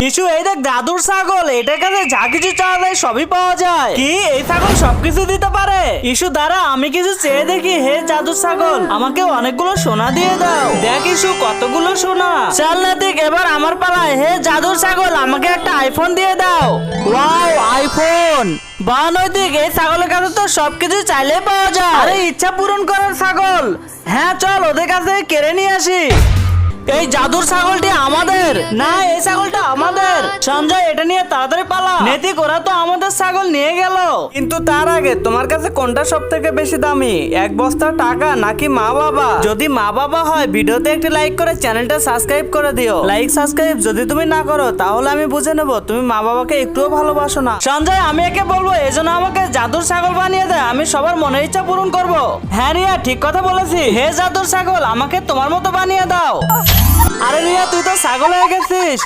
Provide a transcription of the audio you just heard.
Issue এই দেখ দাদুর ছাগল, এটার কাছে যা কিছু চাওয়া যায় সবই পাওয়া যায়। কি এই ছাগল সবকিছু দিতে পারে? ইস্যু দ্বারা আমি কিছু চেয়ে দেখি। হে জাদুর ছাগল, আমাকে অনেকগুলো সোনা দিয়ে দাও। দেখ ইস্যু কতগুলো সোনা। চল না দেখ এবার আমার পালায়। হে জাদুর ছাগল, আমাকে একটা আইফোন দিয়ে দাও। Wow iPhone. বা নৈতিক, এই ছাগলের কাছে তো সবকিছু চাইলে পাওয়া যায়। আরে ইচ্ছা পূরণ করার ছাগল। হ্যাঁ চল ওদের কাছে কেড়ে নিয়ে আসি। এই জাদুর ছাগলটি আমাদের না, এই ছাগলটা আমাদের। সঞ্জয় এটা নিয়ে তাড়াতাড়ি পালা। নেতিক ওরা তো আমাদের ছাগল নিয়ে গেল। কিন্তু তার আগে তোমার কাছে কোনটা সব থেকে বেশি দামি, এক বস্তা টাকা নাকি মা বাবা? যদি মা বাবা হয় ভিডিওতে একটি লাইক করে চ্যানেলটা সাবস্ক্রাইব করে দিও। লাইক সাবস্ক্রাইব যদি তুমি না করো তাহলে আমি বুঝে নেবো তুমি মা বাবাকে একটুও ভালোবাসো না। সঞ্জয় আমি একে বলবো এজন্য আমাকে জাদুর ছাগল বানিয়ে দেয়, আমি সবার মনের ইচ্ছা পূরণ করব। হ্যাঁ রিয়া ঠিক কথা বলেছি। হে জাদুর ছাগল, আমাকে তোমার মতো বানিয়ে দাও। আরে রিয়া তুই তো ছাগল হয়ে গেছিস।